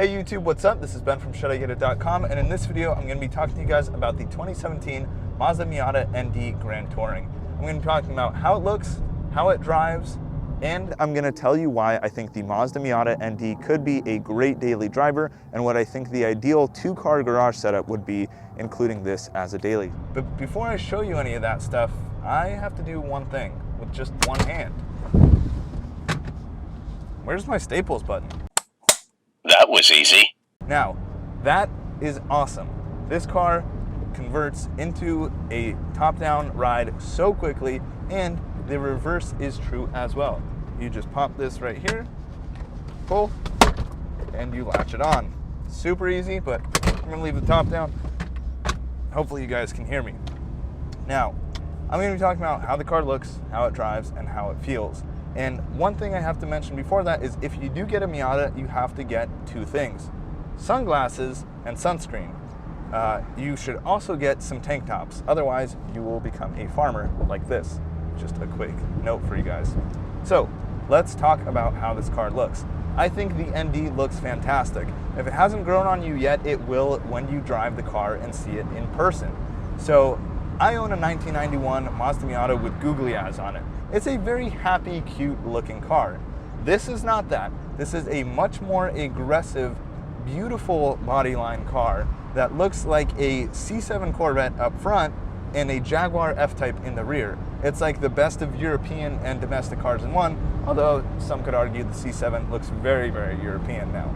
Hey YouTube, what's up? This is Ben from ShouldIGetIt.com, and in this video I'm going to be talking to you guys about the 2017 Mazda Miata ND Grand Touring. I'm going to be talking about how it looks, how it drives, and I'm going to tell you why I think the Mazda Miata ND could be a great daily driver and what I think the ideal two-car garage setup would be, including this as a daily. But before I show you any of that stuff, I have to do one thing with just one hand. Where's my Staples button? That was easy. Now, that is awesome. This car converts into a top-down ride so quickly, and the reverse is true as well. You just pop this right here, pull, and you latch it on. Super easy, but I'm gonna leave the top down. Hopefully you guys can hear me. Now, I'm gonna be talking about how the car looks, how it drives, and how it feels. And one thing I have to mention before that is if you do get a Miata, you have to get two things: sunglasses and sunscreen. You should also get some tank tops. Otherwise, you will become a farmer like this. Just a quick note for you guys. So let's talk about how this car looks. I think the ND looks fantastic. If it hasn't grown on you yet, it will when you drive the car and see it in person. So I own a 1991 Mazda Miata with googly eyes on it. It's a very happy, cute looking car. This is not that. This is a much more aggressive, beautiful bodyline car that looks like a C7 Corvette up front and a Jaguar F-Type in the rear. It's like the best of European and domestic cars in one, although some could argue the C7 looks very, very European now.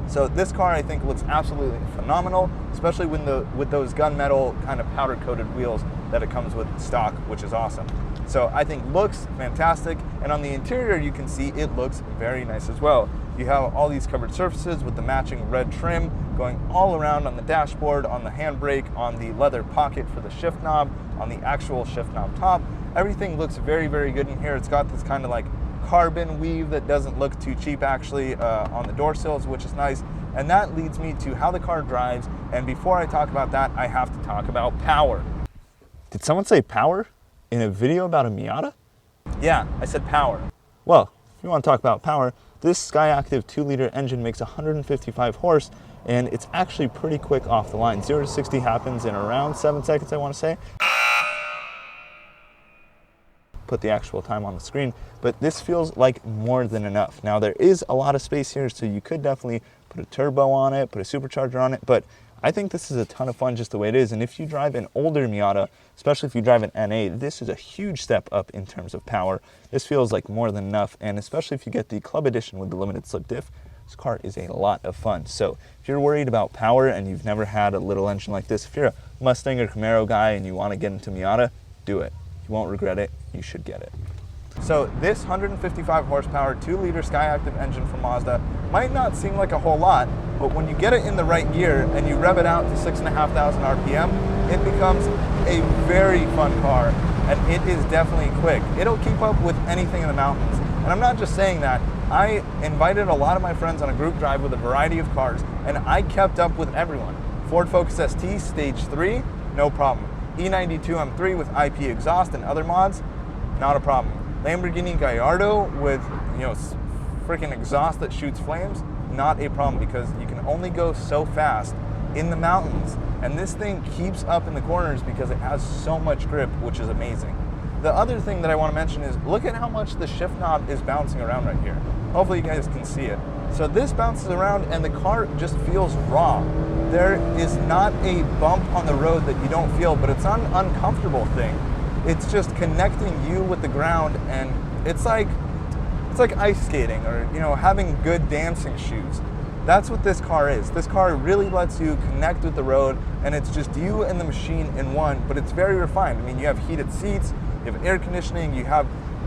So this car I think looks absolutely phenomenal, especially with those gunmetal kind of powder coated wheels that it comes with stock, which is awesome. So I think looks fantastic, and on the interior you can see it looks very nice as well. You have all these covered surfaces with the matching red trim going all around on the dashboard, on the handbrake, on the leather pocket for the shift knob, on the actual shift knob top. Everything looks very, very good in here. It's got this kind of like carbon weave that doesn't look too cheap actually on the door sills, which is nice. And that leads me to how the car drives. And before I talk about that, I have to talk about power. Did someone say power in a video about a Miata? Yeah, I said power. Well, if you want to talk about power, this Skyactiv 2-liter engine makes 155 horse, and it's actually pretty quick off the line. 0 to 60 happens in around 7 seconds, I want to say. Put the actual time on the screen, but this feels like more than enough. Now, there is a lot of space here, so you could definitely put a turbo on it, put a supercharger on it, but I think this is a ton of fun just the way it is. And if you drive an older Miata, especially if you drive an NA, this is a huge step up in terms of power. This feels like more than enough, and especially if you get the Club Edition with the limited slip diff, this car is a lot of fun. So if you're worried about power and you've never had a little engine like this, if you're a Mustang or Camaro guy and you want to get into Miata, do it. You won't regret it. You should get it. So this 155 horsepower 2-liter Skyactiv engine from Mazda might not seem like a whole lot, but when you get it in the right gear and you rev it out to 6,500 RPM, it becomes a very fun car, and it is definitely quick. It'll keep up with anything in the mountains. And I'm not just saying that. I invited a lot of my friends on a group drive with a variety of cars, and I kept up with everyone. Ford Focus ST Stage 3, no problem. E92 M3 with IP exhaust and other mods, not a problem. Lamborghini Gallardo with, freaking exhaust that shoots flames, not a problem, because you can only go so fast in the mountains, and this thing keeps up in the corners because it has so much grip, which is amazing. The other thing that I want to mention is look at how much the shift knob is bouncing around right here. Hopefully you guys can see it. So this bounces around and the car just feels raw. There is not a bump on the road that you don't feel, but it's not an uncomfortable thing. It's just connecting you with the ground, and it's like ice skating or having good dancing shoes. That's what this car is. This car really lets you connect with the road, and it's just you and the machine in one, but it's very refined. I mean, you have heated seats, you have air conditioning, you have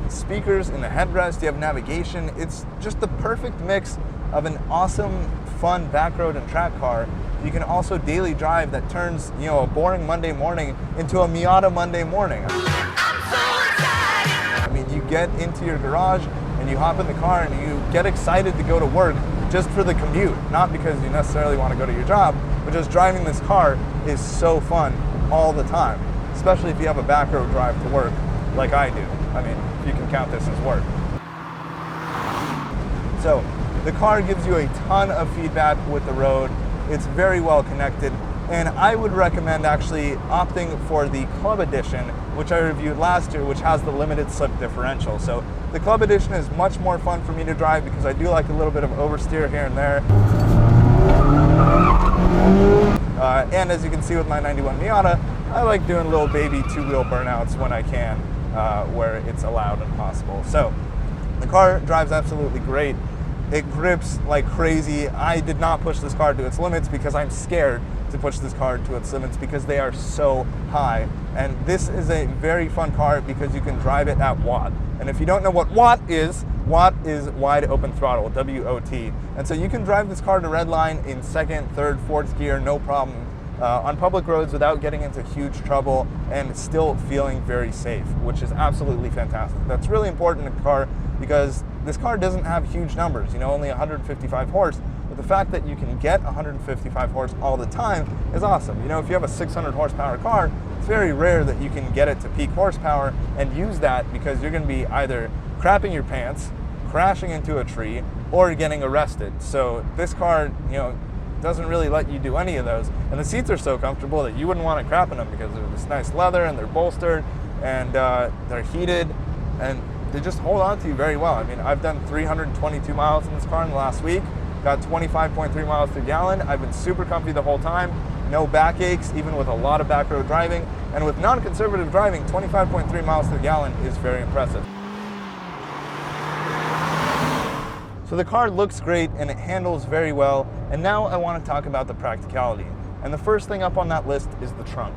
speakers in the headrest, you have navigation. It's just the perfect mix of an awesome, fun backroad and track car. You can also daily drive that turns, a boring Monday morning into a Miata Monday morning. I mean, you get into your garage and you hop in the car and you get excited to go to work just for the commute, not because you necessarily want to go to your job, but just driving this car is so fun all the time, especially if you have a back road drive to work like I do. I mean, if you can count this as work. So The car gives you a ton of feedback with the road. It's very well connected, and I would recommend actually opting for the Club Edition, which I reviewed last year, which has the limited slip differential. So the Club Edition is much more fun for me to drive because I do like a little bit of oversteer here and there. And as you can see with my 91 Miata, I like doing little baby two-wheel burnouts when I can, where it's allowed and possible. So the car drives absolutely great. It grips like crazy. I did not push this car to its limits because I'm scared to push this car to its limits because they are so high. And this is a very fun car because you can drive it at watt. And if you don't know what watt is wide open throttle, W-O-T. And so you can drive this car to redline in second, third, fourth gear, no problem, on public roads without getting into huge trouble and still feeling very safe, which is absolutely fantastic. That's really important in a car because this car doesn't have huge numbers, only 155 horse, but the fact that you can get 155 horse all the time is awesome. If you have a 600 horsepower car, it's very rare that you can get it to peak horsepower and use that because you're going to be either crapping your pants, crashing into a tree, or getting arrested. So this car, doesn't really let you do any of those. And the seats are so comfortable that you wouldn't want to crap in them because they're this nice leather and they're bolstered and they're heated and they just hold on to you very well. I mean, I've done 322 miles in this car in the last week, got 25.3 miles per gallon. I've been super comfy the whole time, no back aches, even with a lot of back road driving. And with non-conservative driving, 25.3 miles per gallon is very impressive. So the car looks great and it handles very well. And now I want to talk about the practicality. And the first thing up on that list is the trunk.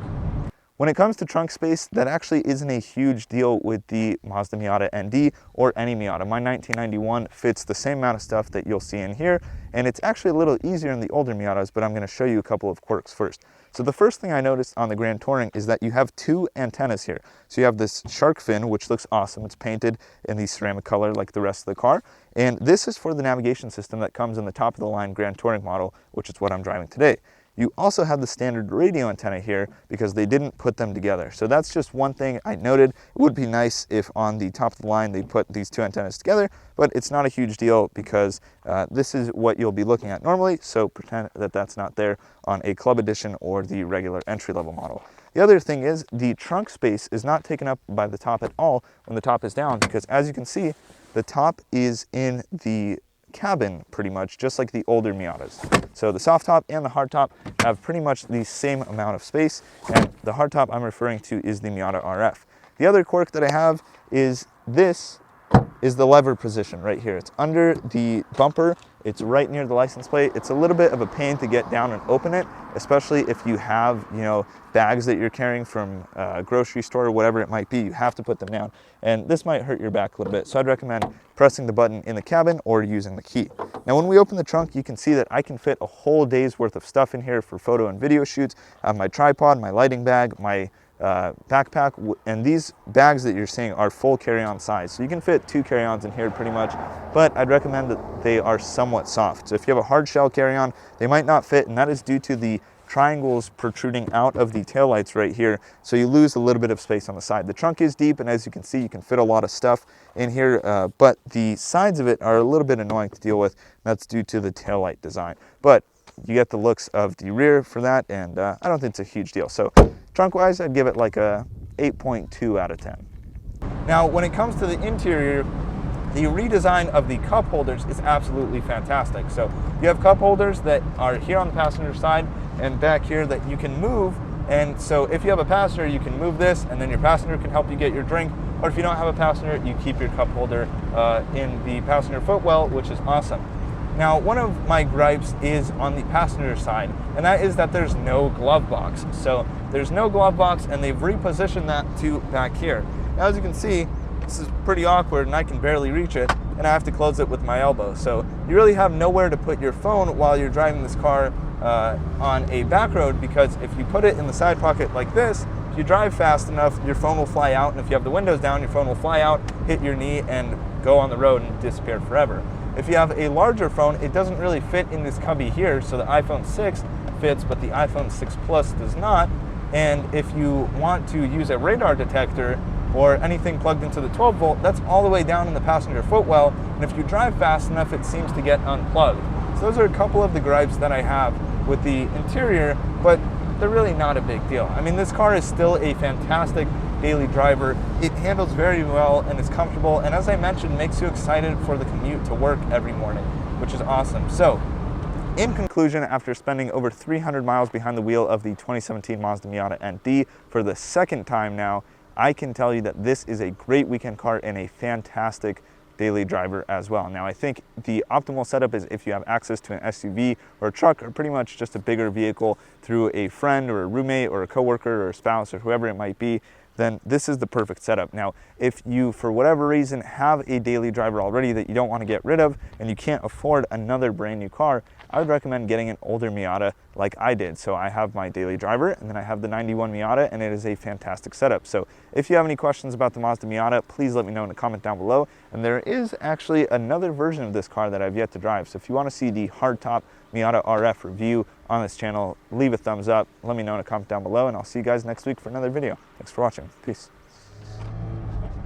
When it comes to trunk space, that actually isn't a huge deal with the Mazda Miata ND or any Miata. My 1991 fits the same amount of stuff that you'll see in here, and it's actually a little easier in the older Miatas, but I'm going to show you a couple of quirks first. So the first thing I noticed on the Grand Touring is that you have two antennas here. So you have this shark fin, which looks awesome. It's painted in the ceramic color like the rest of the car. And this is for the navigation system that comes in the top of the line Grand Touring model, which is what I'm driving today. You also have the standard radio antenna here because they didn't put them together. So that's just one thing I noted. It would be nice if on the top of the line they put these two antennas together, but it's not a huge deal because this is what you'll be looking at normally, so pretend that that's not there on a Club Edition or the regular entry-level model. The other thing is the trunk space is not taken up by the top at all when the top is down because, as you can see, the top is in the cabin pretty much, just like the older Miatas. So the soft top and the hard top have pretty much the same amount of space, and the hard top I'm referring to is the Miata RF. The other quirk that I have is this is the lever position right here. It's under the bumper. It's right near the license plate. It's a little bit of a pain to get down and open it, especially if you have, bags that you're carrying from a grocery store or whatever it might be. You have to put them down, and this might hurt your back a little bit. So I'd recommend pressing the button in the cabin or using the key. Now, when we open the trunk, you can see that I can fit a whole day's worth of stuff in here for photo and video shoots. I have my tripod, my lighting bag, my backpack, and these bags that you're seeing are full carry-on size. So you can fit 2 carry-ons in here pretty much, but I'd recommend that they are somewhat soft. So if you have a hard shell carry-on, they might not fit, and that is due to the triangles protruding out of the taillights right here, so you lose a little bit of space on the side. The trunk is deep, and as you can see, you can fit a lot of stuff in here, but the sides of it are a little bit annoying to deal with, and that's due to the taillight design. But you get the looks of the rear for that, and I don't think it's a huge deal. So trunk-wise, I'd give it like a 8.2 out of 10. Now, when it comes to the interior, the redesign of the cup holders is absolutely fantastic. So you have cup holders that are here on the passenger side and back here that you can move. And so if you have a passenger, you can move this, and then your passenger can help you get your drink. Or if you don't have a passenger, you keep your cup holder in the passenger footwell, which is awesome. Now, one of my gripes is on the passenger side, and that is that there's no glove box. So there's no glove box, and they've repositioned that to back here. Now, as you can see, this is pretty awkward, and I can barely reach it, and I have to close it with my elbow. So you really have nowhere to put your phone while you're driving this car on a back road, because if you put it in the side pocket like this, if you drive fast enough, your phone will fly out, and if you have the windows down, your phone will fly out, hit your knee, and go on the road and disappear forever. If you have a larger phone, it doesn't really fit in this cubby here, so the iPhone 6 fits, but the iPhone 6 Plus does not. And if you want to use a radar detector, or anything plugged into the 12 volt, that's all the way down in the passenger footwell, and if you drive fast enough, it seems to get unplugged. So those are a couple of the gripes that I have with the interior, but they're really not a big deal. I mean, this car is still a fantastic daily driver. It handles very well and is comfortable, and as I mentioned, makes you excited for the commute to work every morning, which is awesome. So, in conclusion, after spending over 300 miles behind the wheel of the 2017 Mazda Miata ND for the second time now, I can tell you that this is a great weekend car and a fantastic daily driver as well. Now, I think the optimal setup is if you have access to an SUV or a truck, or pretty much just a bigger vehicle through a friend or a roommate or a coworker or a spouse or whoever it might be, then this is the perfect setup. Now, if you, for whatever reason, have a daily driver already that you don't want to get rid of and you can't afford another brand new car, I would recommend getting an older Miata like I did. So I have my daily driver, and then I have the 91 Miata, and it is a fantastic setup. So if you have any questions about the Mazda Miata, please let me know in a comment down below. And there is actually another version of this car that I've yet to drive. So if you want to see the hardtop Miata RF review on this channel, leave a thumbs up, let me know in a comment down below, and I'll see you guys next week for another video. Thanks for watching. Peace.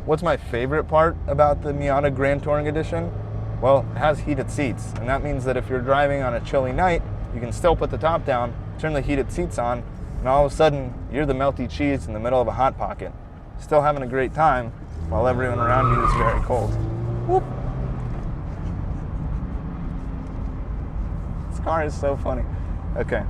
What's my favorite part about the Miata Grand Touring Edition? Well, it has heated seats, and that means that if you're driving on a chilly night, you can still put the top down, turn the heated seats on, and all of a sudden, you're the melty cheese in the middle of a hot pocket. Still having a great time, while everyone around you is very cold. Whoop. This car is so funny. Okay.